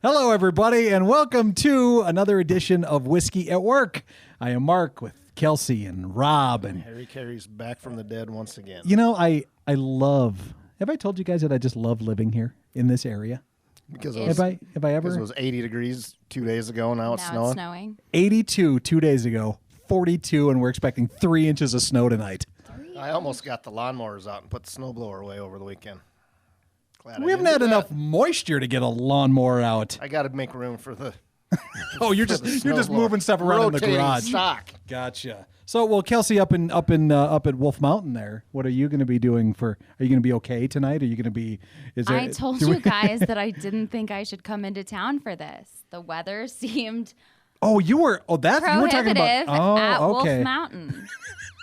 Hello, everybody, and welcome to another edition of Whiskey at Work. I am Mark with Kelsey and Rob. And Harry Carey's back from the dead once again. You know, I love, have I told you guys that I just love living here in this area? Because have I ever? Because it was 80 degrees 2 days ago, now it's snowing. 82 2 days ago, 42, and we're expecting 3 inches of snow tonight. I almost got the lawnmowers out and put the snowblower away over the weekend. We haven't had enough moisture to get a lawnmower out. I got to make room for the. Oh, you're just moving stuff around in the garage. Stock. Gotcha. So, well, Kelsey, up at Wolf Mountain there. What are you going to be doing for? Are you going to be okay tonight? Are you going to be? I told you guys that I didn't think I should come into town for this. The weather seemed. Oh, you were. Oh, that you were talking about. Oh, at okay. Wolf Mountain.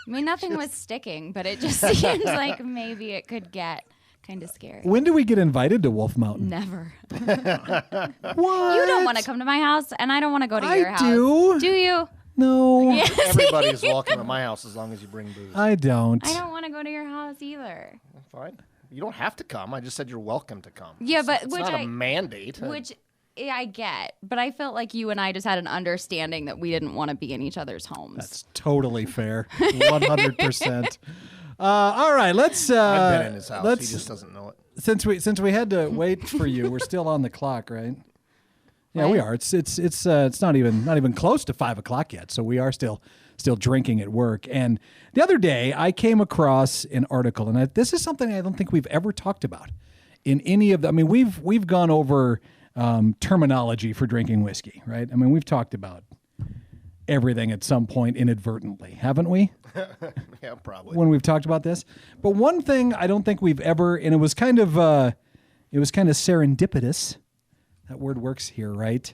I mean, nothing was sticking, but it just seems like maybe it could get kind of scary. When do we get invited to Wolf Mountain? Never. What? You don't want to come to my house, and I don't want to go to your house. I do. Do you? No. Yes. Everybody's welcome to my house as long as you bring booze. I don't. I don't want to go to your house either. Fine. You don't have to come. I just said you're welcome to come. Yeah, but it's not a mandate. Which I get, but I felt like you and I just had an understanding that we didn't want to be in each other's homes. That's totally fair. 100%. All right, let's. I've been in his house. He just doesn't know it. Since we had to wait for you, we're still on the clock, right? Yeah, we are. It's not even close to 5 o'clock yet, so we are still drinking at work. And the other day, I came across an article, and this is something I don't think we've ever talked about in any of the. I mean, we've gone over terminology for drinking whiskey, right? I mean, we've talked about everything at some point inadvertently, haven't we? Yeah, probably. When we've talked about this. But one thing I don't think we've ever, and it was kind of serendipitous. That word works here, right?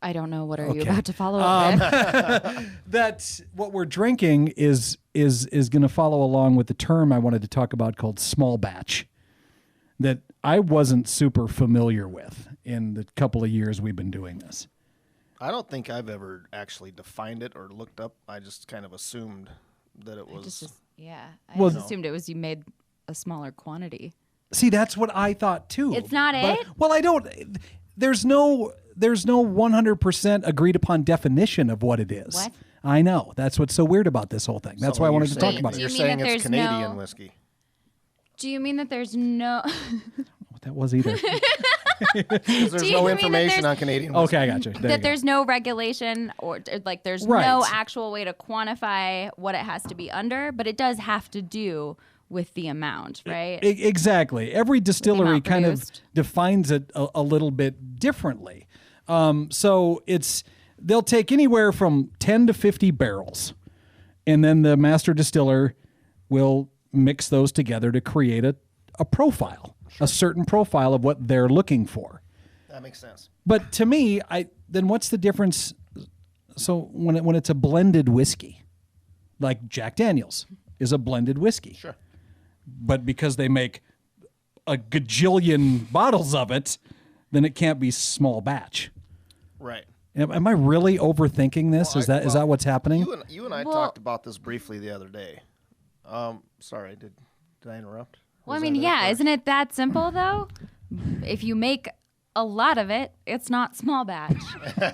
I don't know. What are you about to follow up with? That what we're drinking is going to follow along with the term I wanted to talk about called small batch, that I wasn't super familiar with in the couple of years we've been doing this. I don't think I've ever actually defined it or looked up. I just kind of assumed that it was. I just assumed it was you made a smaller quantity. See, that's what I thought too. It's not it? Well, I don't. There's no 100% agreed upon definition of what it is. What? I know. That's what's so weird about this whole thing. That's why I wanted to talk about it. You're saying it's Canadian whiskey. Do you mean that there's no? What that was either. There's no information on Canadian whiskey. Okay, I got you. That there's no regulation or like there's no actual way to quantify what it has to be under, but it does have to do with the amount, right? Exactly. Every distillery kind of defines it a little bit differently. So they'll take anywhere from 10 to 50 barrels, and then the master distiller will mix those together to create a profile, a certain profile of what they're looking for. That makes sense. But to me, then what's the difference? So when it's a blended whiskey, like Jack Daniel's is a blended whiskey. Sure. But because they make a gajillion bottles of it, then it can't be small batch. Right. Am I really overthinking this? Is that what's happening? You and I talked about this briefly the other day. Sorry, did I interrupt? Well, I mean, yeah, isn't it that simple though? If you make a lot of it, it's not small batch.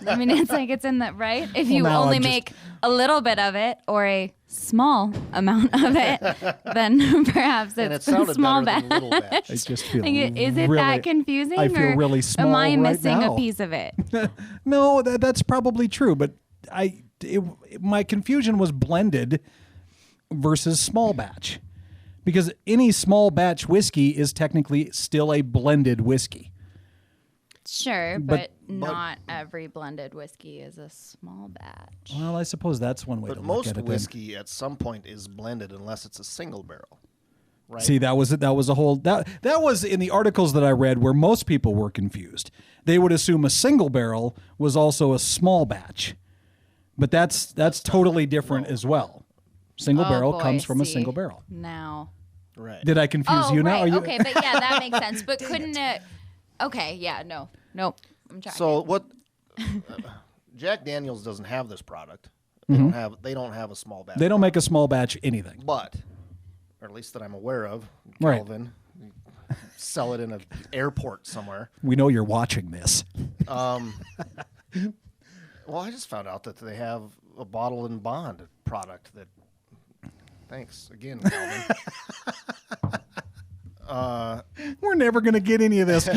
I mean, it's like it's in that, right? If you only make a little bit of it or a small amount of it, then perhaps it's a small batch. Little batch. I just feel is it that confusing? I feel really small. Am I missing now. a piece of it? No, that's probably true. But my confusion was blended versus small batch, because any small batch whiskey is technically still a blended whiskey. Sure, but not every blended whiskey is a small batch. Well, I suppose that's one way to look at it. But most whiskey at some point is blended unless it's a single barrel. Right? See, that was a whole that was in the articles that I read where most people were confused. They would assume a single barrel was also a small batch. But that's totally different as well. Single barrel comes from a single barrel. Now. Right. Did I confuse you now? Right. Okay, but yeah, that makes sense. But couldn't it? Okay, yeah, no. I'm trying. So what? Jack Daniel's doesn't have this product. They don't have a small batch. They don't make a small batch anything. But, or at least that I'm aware of, Right. Calvin, sell it in an airport somewhere. We know you're watching this. Well, I just found out that they have a bottle and bond product that. Thanks again, Calvin. We're never going to get any of this.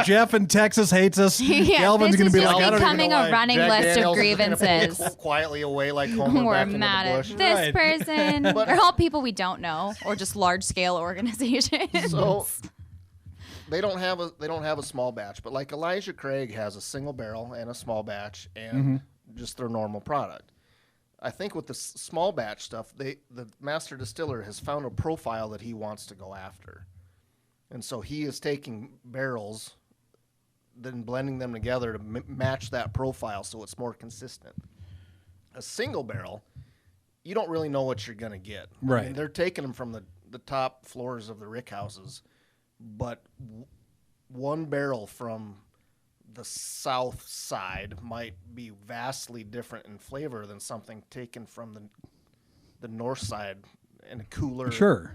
Jeff in Texas hates us. Yeah, Galvin's going to be like, I don't even becoming know a why. running Jack list Daniels of is gonna grievances. quietly away like Homer We're back into mad the at bush. this Right. person. They're all people we don't know, or just large scale organizations. So they don't have a small batch, but like Elijah Craig has a single barrel and a small batch and just their normal product. I think with the small batch stuff, the master distiller has found a profile that he wants to go after. And so he is taking barrels, then blending them together to match that profile so it's more consistent. A single barrel, you don't really know what you're going to get. Right. I mean, they're taking them from the top floors of the rick houses, but one barrel from the south side might be vastly different in flavor than something taken from the north side in a cooler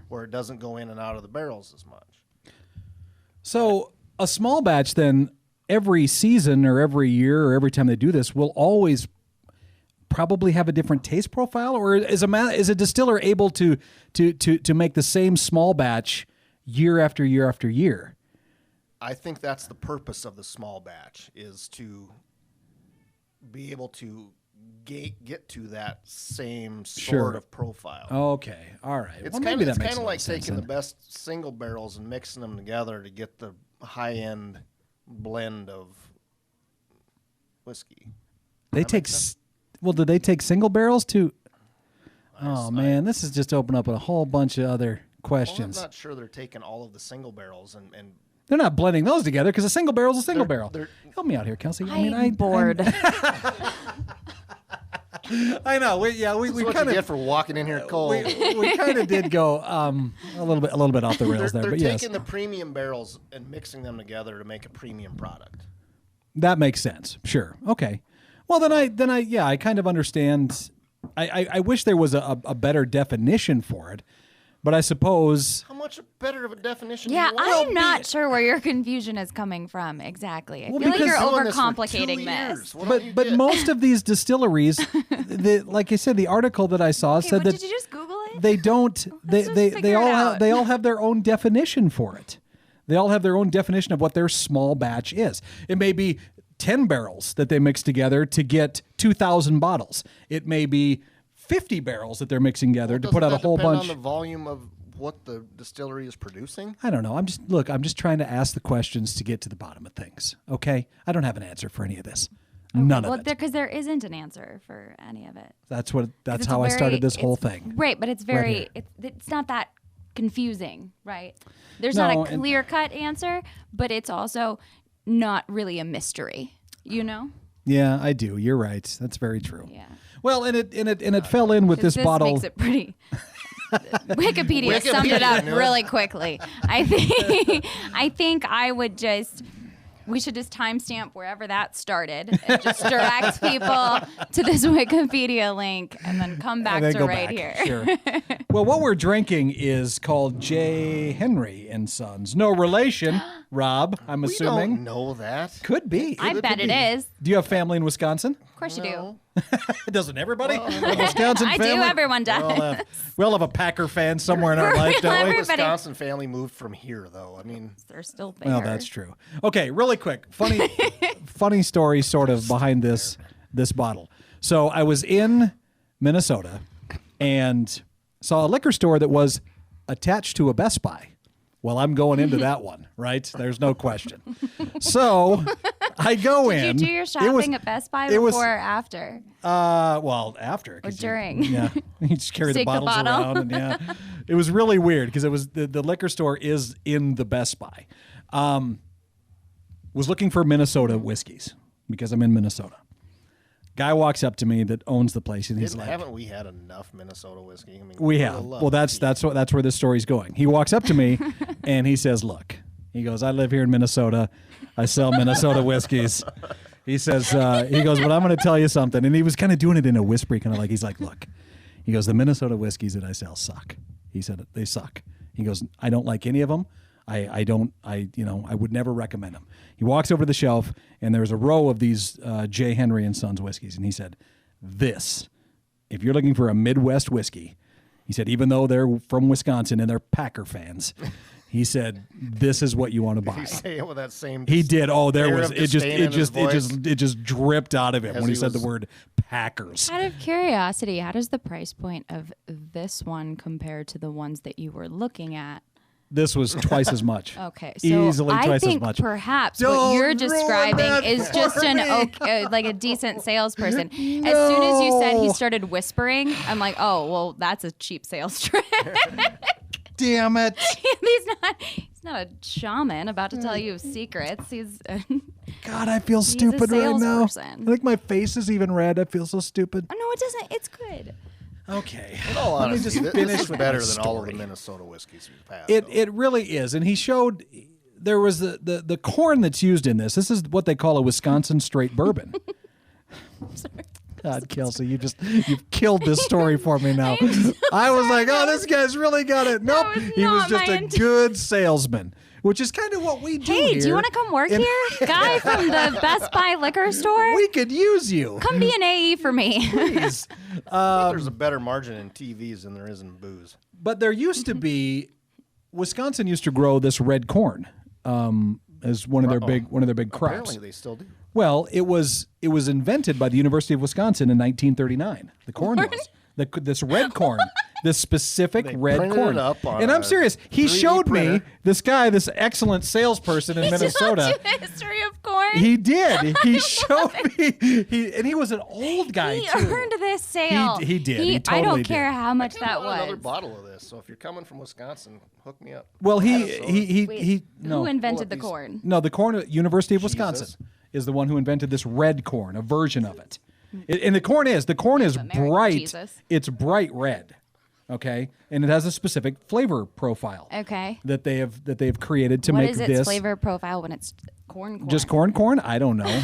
where it doesn't go in and out of the barrels as much. So a small batch then every season or every year or every time they do this will always probably have a different taste profile, or is a distiller able to make the same small batch year after year after year? I think that's the purpose of the small batch, is to be able to get to that same sort of profile. Okay, all right. It's Well, kind maybe of that makes a like little sense taking then. the best single barrels and mixing them together to get the high end blend of whiskey. They take do they take single barrels to? Oh man, this is just open up a whole bunch of other questions. Well, I'm not sure they're taking all of the single barrels and They're not blending those together because a single barrel is a single barrel. they're- Help me out here, Kelsey. I'm bored. I know. We This is we what kind you get of for walking in here cold. we kind of did go a little bit off the rails They're there, but taking yes, the premium barrels and mixing them together to make a premium product. that makes sense. Sure. Okay. Well, then I kind of understand. I wish there was a better definition for it, but I suppose. How much better of a definition Yeah, do you want? I'm not sure where your confusion is coming from exactly. I Well, feel like you're because- Doing this for 2 overcomplicating years. this. What don't you But get? most of these distilleries, like I said, the article that I saw Okay, said but that did you just Google it? they don't. They just they figure it out. they all have their own definition for it. They all have their own definition of what their small batch is. It may be 10 barrels that they mix together to get 2,000 bottles. It may be 50 barrels that they're mixing together to put out a whole bunch. On the volume of what the distillery is producing. I don't know. I'm just trying to ask the questions to get to the bottom of things. Okay, I don't have an answer for any of this. None of it. Because there isn't an answer for any of it. That's It's how I started this whole it's- thing. Right, but it's very, here. it's not that confusing, right? There's No, not a and- clear-cut answer, but it's also not really a mystery, you know? Yeah, I do. You're right. That's very true. Yeah. Well, and it fell in with this bottle. Makes it pretty. Wikipedia summed it up knew it. really quickly. I think we should just timestamp wherever that started and just direct people to this Wikipedia link and then come back And then to go right back. here. Sure. Well, what we're drinking is called J. Henry and Sons. No relation, Rob, I'm We assuming. don't know that. Could be. I bet it is. Do you have family in Wisconsin? Of course you do. Doesn't everybody? A Wisconsin I do. family? Everyone does. We all have a Packer fan somewhere in our life, don't we? Everybody- Wisconsin family moved from here, though. I mean, They're still bigger. Well, that's true. Okay, really quick. Funny story sort of behind this bottle. So I was in Minnesota and saw a liquor store that was attached to a Best Buy. Well, I'm going into that one, right? There's no question. So I go in. Did you do your shopping at Best Buy before or after? Well, after. 'cause during. Yeah. You just carry the Take the bottles bottle. around. And yeah. It was really weird because it was the liquor store is in the Best Buy. Was looking for Minnesota whiskeys because I'm in Minnesota. Guy walks up to me that owns the place and he's like, haven't we had enough Minnesota whiskey? I mean, we for have. the love Well, of that's where this story's going. He walks up to me and he says, "Look," he goes, "I live here in Minnesota. I sell Minnesota whiskeys." He says, he goes, "But I'm going to tell you something." And he was kind of doing it in a whispery kind of like, he's like, "Look," he goes, "the Minnesota whiskeys that I sell suck." He said, "They suck." He goes, "I don't like any of them. I would never recommend them. He walks over to the shelf, and there's a row of these J. Henry and Sons whiskeys, and he said, "This, if you're looking for a Midwest whiskey," he said, even though they're from Wisconsin and they're Packer fans, he said, "This is what you want to buy." Did he say it with that same? He did. Oh, there was it just dripped out of him when he said the word Packers. Out of curiosity, how does the price point of this one compare to the ones that you were looking at? This was twice as much. Okay, so easily I twice think as much. perhaps Don't what you're ruin describing that is for just an me. like a decent salesperson. As soon as you said he started whispering, I'm like, oh, well, that's a cheap sales trick. Damn it! He's not a shaman about to tell you secrets. He's God, I feel He's a stupid right now. salesperson. I think my face is even red. I feel so stupid. Oh, no, it doesn't. It's good. Okay. In all Let me honesty, just this finish is with better my than all of the story. Minnesota whiskeys we've had. It really is, and he showed there was the corn that's used in this. This is what they call a Wisconsin Straight Bourbon. God, Kelsey, you've killed this story for me now. I was like, oh, this guy's really got it. Nope, he was not just my a good salesman, which is kind of what we do Hey, here. do you want to come work here? Guy from the Best Buy liquor store? We could use you. Come be an AE for me. Please. There's a better margin in TVs than there is in booze. But there used to be, Wisconsin used to grow this red corn as one of their big crops. Apparently, they still do. Well, it was invented by the University of Wisconsin in 1939. The corn was this red corn, this specific red printed corn. it up on And I'm a serious. He 3D showed me printer. this guy, this excellent salesperson in Minnesota. Told you the history of corn. He did. He showed me. He was an old guy He too. earned this sale. He did. He I totally don't did. care how much I that want another was. bottle of this. So if you're coming from Wisconsin, hook me up. Well, Wait, no. Who invented the these- corn? No, the corn at University of Wisconsin Jesus. is the one who invented this red corn, a version of it. And the corn is American bright. Jesus. It's bright red, okay, and it has a specific flavor profile. Okay. That they have created to What make is this its flavor profile when it's corn? just corn. I don't know.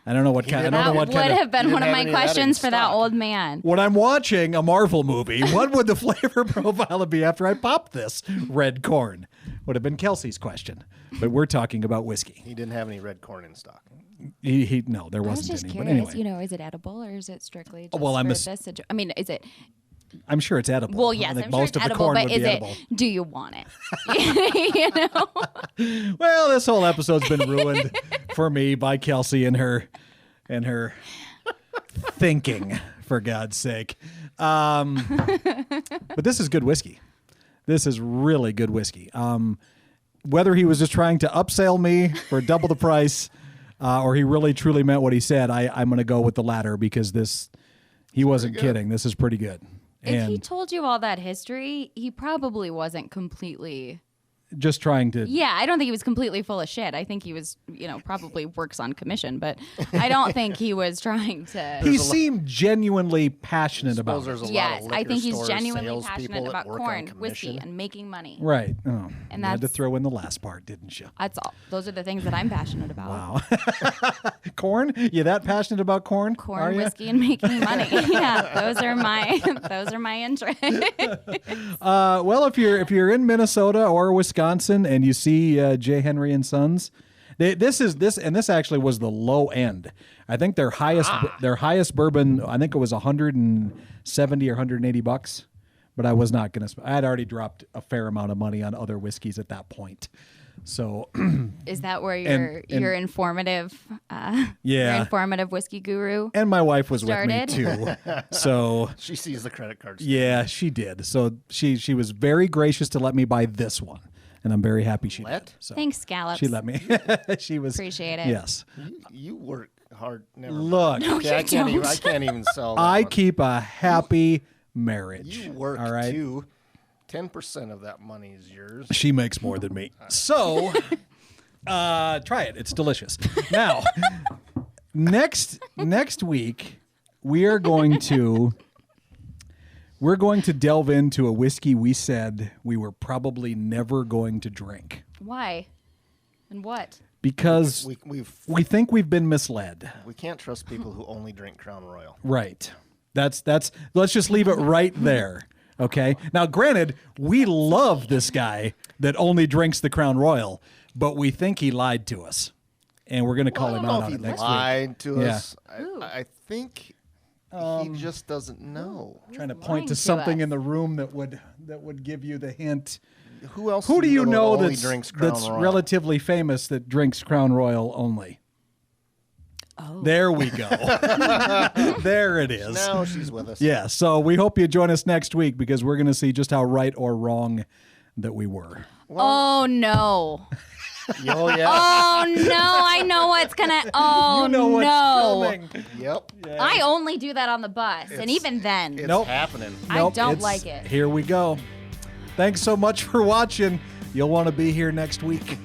I don't know what kind. I don't That know what would kind of. have been You one of didn't my have any of that in questions for that stock. old man. When I'm watching a Marvel movie, what would the flavor profile be after I pop this red corn? Would have been Kelsey's question, but we're talking about whiskey. He didn't have any red corn in stock. No, there I was wasn't just any. curious, But anyway, is it edible or is it strictly just Well, I'm for ass- this? I mean, is it? I'm sure it's edible. Well, I yes, think I'm sure most it's of the edible, corn but would is be it? edible. Do you want it? you know? Well, this whole episode's been ruined for me by Kelsey and her thinking, for God's sake. But this is good whiskey. This is really good whiskey. Whether he was just trying to upsell me for double the price, or he really truly meant what he said, I'm going to go with the latter because he wasn't kidding. This is pretty good. If he And told you all that history, he probably wasn't completely. just trying to. Yeah, I don't think he was completely full of shit. I think he was, probably works on commission, but I don't think he was trying to. He seemed genuinely passionate about Suppose it. there's a lot Yes, of I liquor think he's stores, genuinely salespeople passionate that about work on corn, whiskey, commission. and making money. Right. Oh, And you had to that's- throw in the last part, didn't you? That's all. Those are the things that I'm passionate about. Wow. Corn? You that passionate about corn? Are Corn, ya? whiskey, and making money. Yeah, those are my interests. Well, if you're in Minnesota or Wisconsin and you see J. Henry and Sons, this actually was the low end. I think their highest bourbon, I think it was $170 or $180, but I was not going to. I had already dropped a fair amount of money on other whiskeys at that point. So Is that where And- your informative, Yeah. your informative whiskey guru? and my wife was Started. with me too. So She sees the credit cards. yeah, she did. So she was very gracious to let me buy this one, and I'm very happy she Let? did. So Thanks, Scallops. she let me. She was Appreciate it. Yes. You work hard. Never. Look, Okay, I can't even sell. That I one. keep a happy marriage. You work all right. too. 10% of that money is yours. She makes more than me. So, try it. It's delicious. Now, next week we are going to delve into a whiskey we said we were probably never going to drink Why? And what? because We think we've been misled. can't trust people who only drink Crown Royal. Right. That's let's just leave it right there. Okay. Now, granted, we love this guy that only drinks the Crown Royal, but we think he lied to us, and we're going to call him out on it next week. Lied to Yeah. us. I think he just doesn't know. Trying to Lying point to to something us. in the room that would give you the hint. Who else? Who do you know only that's drinks Crown Royal? relatively famous that drinks Crown Royal only? Oh. There we go. There it is. Now she's with us. Yeah, so we hope you join us next week because we're going to see just how right or wrong that we were. Oh no. Oh yeah. Oh no, I know what's gonna. Oh You know what's no. coming. Yep. I only do that on the bus, and even then, It's Nope. happening. I don't it's- like it. Here we go. Thanks so much for watching. You'll want to be here next week.